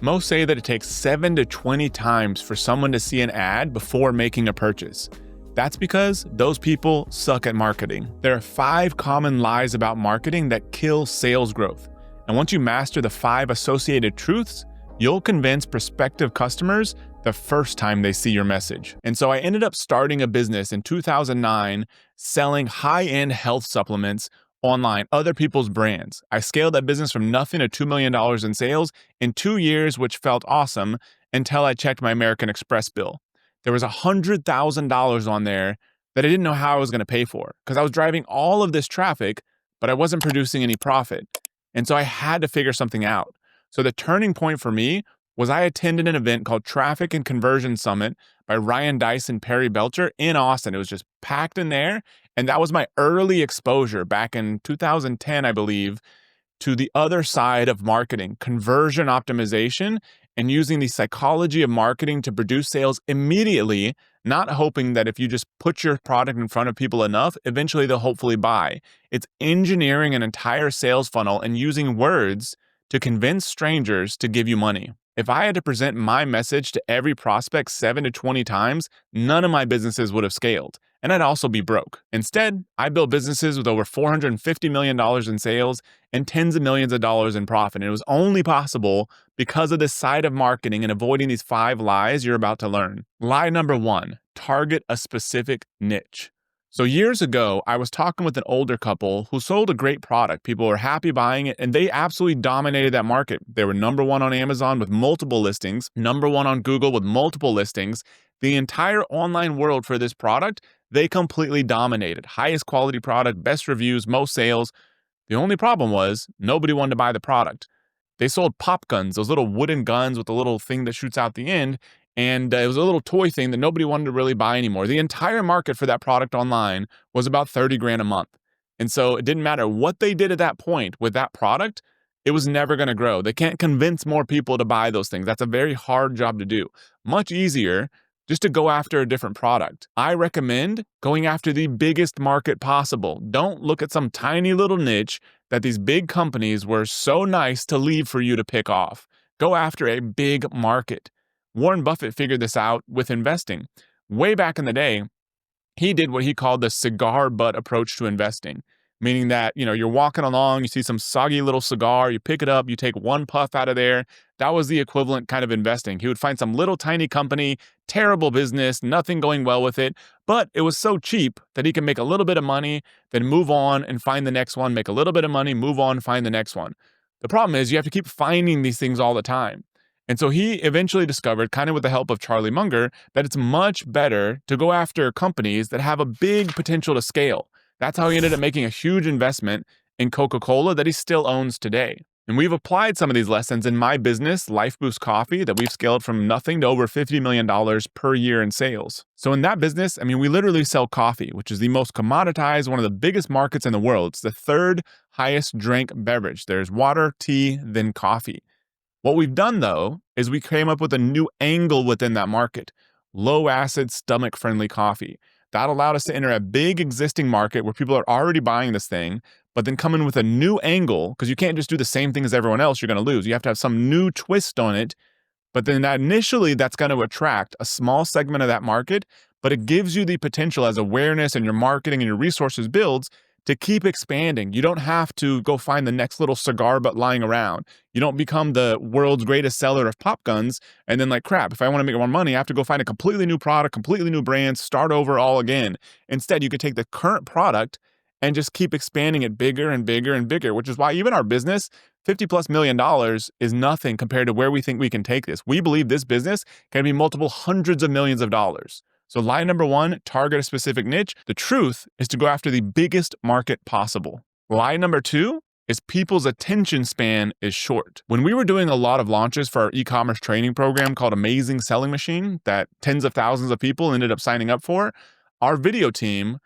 Most say that it takes 7 to 20 times for someone to see an ad before making a purchase. That's because those people suck at marketing. There are 5 common lies about marketing that kill sales growth. And once you master the 5 associated truths, you'll convince prospective customers the first time they see your message. And so I ended up starting a business in 2009 selling high-end health supplements online, other people's brands. I scaled that business from nothing to $2 million in sales in 2 years, which felt awesome until I checked my American Express bill. There was $100,000 on there that I didn't know how I was going to pay for because I was driving all of this traffic, but I wasn't producing any profit. And so I had to figure something out. So the turning point for me was I attended an event called Traffic and Conversion Summit by Ryan Deiss and Perry Belcher in Austin. It was just packed in there. And that was my early exposure back in 2010, I believe, to the other side of marketing, conversion optimization, and using the psychology of marketing to produce sales immediately, not hoping that if you just put your product in front of people enough, eventually they'll hopefully buy. It's engineering an entire sales funnel and using words to convince strangers to give you money. If I had to present my message to every prospect 7 to 20 times, none of my businesses would have scaled, and I'd also be broke. Instead, I built businesses with over $450 million in sales and tens of millions of dollars in profit. And it was only possible because of this side of marketing and avoiding these 5 lies you're about to learn. Lie number 1, target a specific niche. So years ago, I was talking with an older couple who sold a great product. People were happy buying it, and they absolutely dominated that market. They were number 1 on Amazon with multiple listings, number 1 on Google with multiple listings. The entire online world for this product, they completely dominated. Highest quality product, best reviews, most sales. The only problem was nobody wanted to buy the product. They sold pop guns, those little wooden guns with a little thing that shoots out the end. And it was a little toy thing that nobody wanted to really buy anymore. The entire market for that product online was about 30 grand a month. And so it didn't matter what they did at that point with that product, it was never going to grow. They can't convince more people to buy those things. That's a very hard job to do. Much easier just to go after a different product. I recommend going after the biggest market possible. Don't look at some tiny little niche that these big companies were so nice to leave for you to pick off. Go after a big market. Warren Buffett figured this out with investing. Way back in the day, he did what he called the cigar butt approach to investing, meaning that, you're walking along, you see some soggy little cigar, you pick it up, you take one puff out of there. That was the equivalent kind of investing. He would find some little tiny company, terrible business, nothing going well with it, but it was so cheap that he can make a little bit of money, then move on and find the next one, make a little bit of money, move on, find the next one. The problem is you have to keep finding these things all the time. And so he eventually discovered, kind of with the help of Charlie Munger, that it's much better to go after companies that have a big potential to scale. That's how he ended up making a huge investment in Coca-Cola that he still owns today. And we've applied some of these lessons in my business, Life Boost Coffee, that we've scaled from nothing to over $50 million per year in sales. So in that business, we literally sell coffee, which is the most commoditized, one of the biggest markets in the world. It's the 3rd highest drank beverage. There's water, tea, then coffee. What we've done, though, is we came up with a new angle within that market, low-acid, stomach-friendly coffee. That allowed us to enter a big existing market where people are already buying this thing, but then come in with a new angle, because you can't just do the same thing as everyone else, you're going to lose. You have to have some new twist on it, but then initially that's going to attract a small segment of that market, but it gives you the potential as awareness and your marketing and your resources builds to keep expanding. You don't have to go find the next little cigar butt lying around. You don't become the world's greatest seller of pop guns and then crap, if I want to make more money, I have to go find a completely new product, completely new brand, start over all again. Instead, you can take the current product and just keep expanding it bigger and bigger and bigger, which is why even our business, $50+ million is nothing compared to where we think we can take this. We believe this business can be multiple hundreds of millions of dollars. So lie number 1, target a specific niche. The truth is to go after the biggest market possible. Lie number 2 is people's attention span is short. When we were doing a lot of launches for our e-commerce training program called Amazing Selling Machine that tens of thousands of people ended up signing up for, our video team,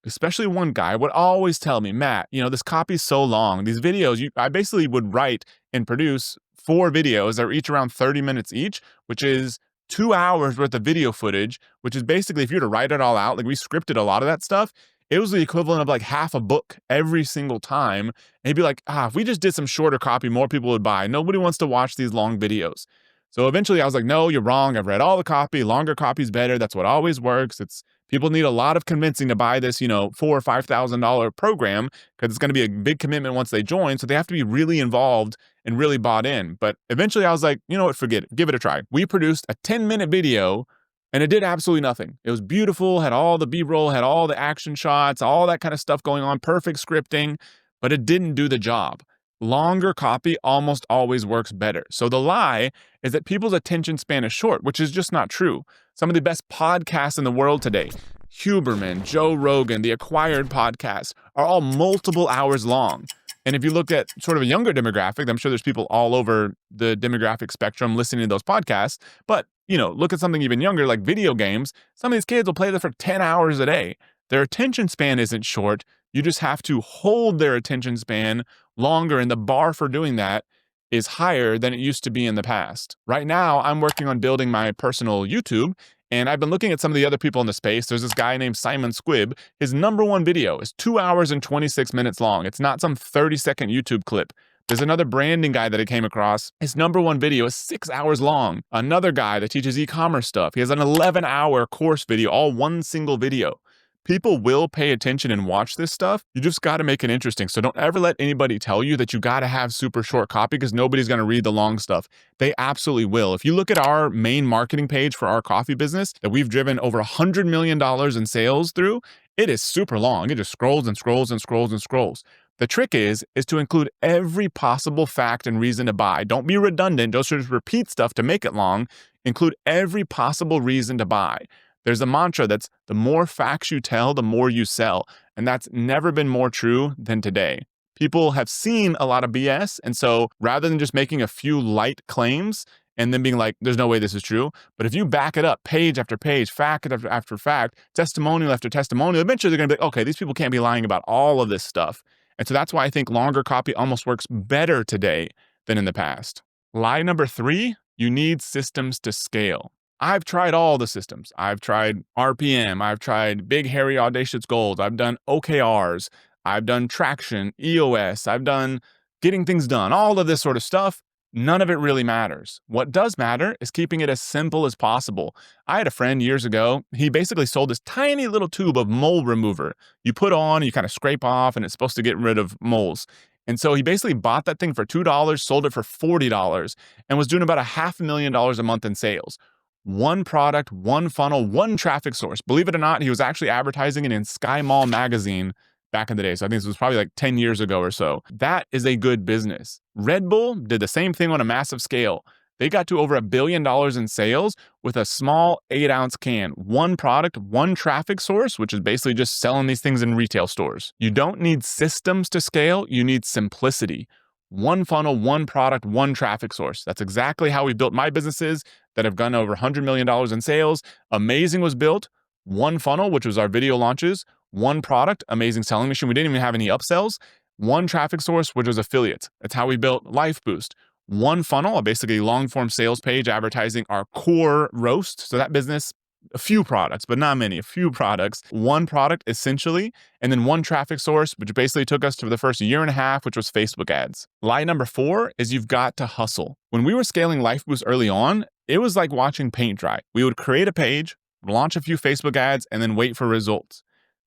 especially one guy, would always tell me, Matt, this copy's so long. These videos, I basically would write and produce 4 videos that are each around 30 minutes each, which is 2 hours worth of video footage, which is basically, if you were to write it all out, we scripted a lot of that stuff, it was the equivalent of half a book every single time. And he'd be like, if we just did some shorter copy, more people would buy. Nobody wants to watch these long videos. So eventually I was like, no, you're wrong. I've read all the copy. Longer copy is better. That's what always works. It's people need a lot of convincing to buy this, $4,000 or $5,000 program because it's going to be a big commitment once they join. So they have to be really involved and really bought in. But eventually I was like, you know what, forget it. Give it a try. We produced a 10-minute video and it did absolutely nothing. It was beautiful, had all the B-roll, had all the action shots, all that kind of stuff going on, perfect scripting, but it didn't do the job. Longer copy almost always works better. So the lie is that people's attention span is short, which is just not true. Some of the best podcasts in the world today, Huberman, Joe Rogan, the Acquired podcasts, are all multiple hours long. And if you look at sort of a younger demographic, I'm sure there's people all over the demographic spectrum listening to those podcasts, but look at something even younger like video games. Some of these kids will play them for 10 hours a day. Their attention span isn't short. You just have to hold their attention span longer, and the bar for doing that is higher than it used to be in the past. Right now, I'm working on building my personal YouTube, and I've been looking at some of the other people in the space. There's this guy named Simon Squibb. His number one video is 2 hours and 26 minutes long. It's not some 30-second YouTube clip. There's another branding guy that I came across. His number one video is 6 hours long. Another guy that teaches e-commerce stuff. He has an 11-hour course video, all one single video. People will pay attention and watch this stuff. You just got to make it interesting. So don't ever let anybody tell you that you got to have super short copy because nobody's going to read the long stuff. They absolutely will. If you look at our main marketing page for our coffee business that we've driven over $100 million in sales through, it is super long. It just scrolls and scrolls and scrolls and scrolls. The trick is to include every possible fact and reason to buy. Don't be redundant. Don't just repeat stuff to make it long. Include every possible reason to buy. There's a mantra that's the more facts you tell, the more you sell. And that's never been more true than today. People have seen a lot of BS. And so rather than just making a few light claims and then being like, there's no way this is true. But if you back it up page after page, fact after fact, testimonial after testimonial, eventually they're going to be like, okay, these people can't be lying about all of this stuff. And so that's why I think longer copy almost works better today than in the past. Lie number 3, you need systems to scale. I've tried all the systems. I've tried RPM. I've tried big, hairy, audacious goals. I've done OKRs. I've done traction, EOS. I've done getting things done, all of this sort of stuff. None of it really matters. What does matter is keeping it as simple as possible. I had a friend years ago. He basically sold this tiny little tube of mole remover. You put on, you kind of scrape off, and it's supposed to get rid of moles. And so he basically bought that thing for $2, sold it for $40, and was doing about $500,000 a month in sales. One product, one funnel, one traffic source. Believe it or not, he was actually advertising it in Sky Mall magazine back in the day. So I think this was probably like 10 years ago or so. That is a good business. Red Bull did the same thing on a massive scale. They got to over $1 billion in sales with a small 8-ounce can. One product, one traffic source, which is basically just selling these things in retail stores. You don't need systems to scale. You need simplicity. One funnel, one product, one traffic source. That's exactly how we built my businesses that have gone over $100 million in sales. Amazing was built. One funnel, which was our video launches. One product, Amazing Selling Machine. We didn't even have any upsells. One traffic source, which was affiliates. That's how we built Life Boost. One funnel, basically long-form sales page advertising our core roast. So that business, a few products, but not many, a few products. One product, essentially, and then one traffic source, which basically took us to the first year and a half, which was Facebook ads. Lie number 4 is you've got to hustle. When we were scaling Life Boost early on, it was like watching paint dry. We would create a page, launch a few Facebook ads, and then wait for results.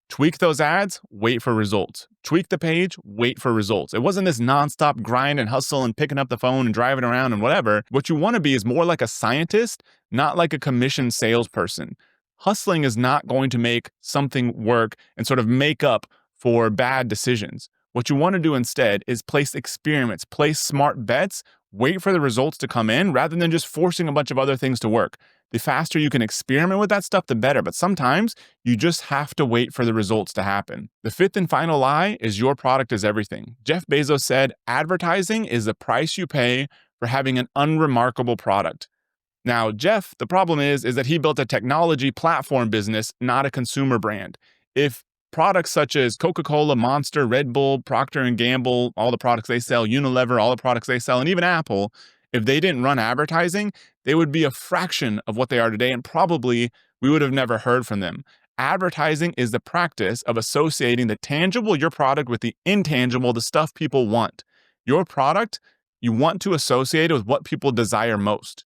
Tweak those ads, wait for results. Tweak the page, wait for results. It wasn't this nonstop grind and hustle and picking up the phone and driving around and whatever. What you want to be is more like a scientist, not like a commissioned salesperson. Hustling is not going to make something work and sort of make up for bad decisions. What you want to do instead is place experiments, place smart bets, wait for the results to come in rather than just forcing a bunch of other things to work. The faster you can experiment with that stuff, the better. But sometimes you just have to wait for the results to happen. The 5th and final lie is your product is everything. Jeff Bezos said, advertising is the price you pay for having an unremarkable product. Now, Jeff, the problem is that he built a technology platform business, not a consumer brand. If products such as Coca-Cola, Monster, Red Bull, Procter & Gamble, all the products they sell, Unilever, all the products they sell, and even Apple, if they didn't run advertising, they would be a fraction of what they are today, and probably we would have never heard from them. Advertising is the practice of associating the tangible, your product, with the intangible, the stuff people want. Your product, you want to associate it with what people desire most.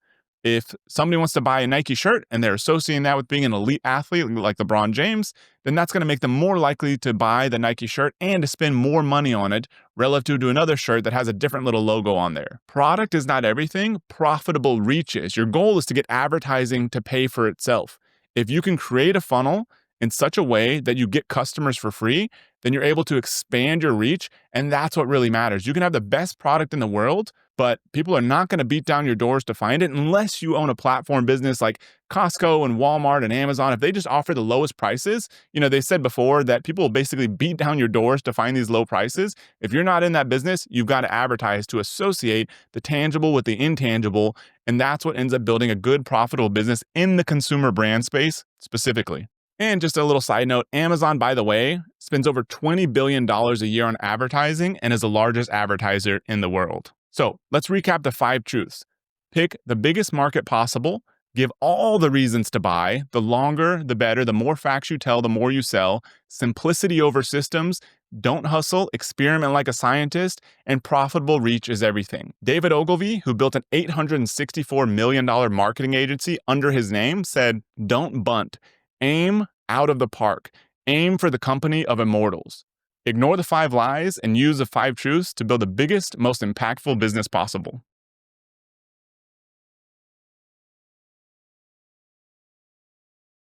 If somebody wants to buy a Nike shirt and they're associating that with being an elite athlete like LeBron James, then that's going to make them more likely to buy the Nike shirt and to spend more money on it relative to another shirt that has a different little logo on there. Product is not everything, profitable reach is. Your goal is to get advertising to pay for itself. If you can create a funnel in such a way that you get customers for free, then you're able to expand your reach, and that's what really matters. You can have the best product in the world, but people are not going to beat down your doors to find it unless you own a platform business like Costco and Walmart and Amazon. If they just offer the lowest prices, they said before that people will basically beat down your doors to find these low prices. If you're not in that business, you've got to advertise to associate the tangible with the intangible, and that's what ends up building a good, profitable business in the consumer brand space specifically. And just a little side note, Amazon, by the way, spends over $20 billion a year on advertising and is the largest advertiser in the world. So let's recap the 5 truths. Pick the biggest market possible, give all the reasons to buy, the longer, the better, the more facts you tell, the more you sell, simplicity over systems, don't hustle, experiment like a scientist, and profitable reach is everything. David Ogilvy, who built an $864 million marketing agency under his name, said, "Don't bunt. Aim out of the park. Aim for the company of immortals. Ignore the 5 lies and use the 5 truths to build the biggest, most impactful business possible."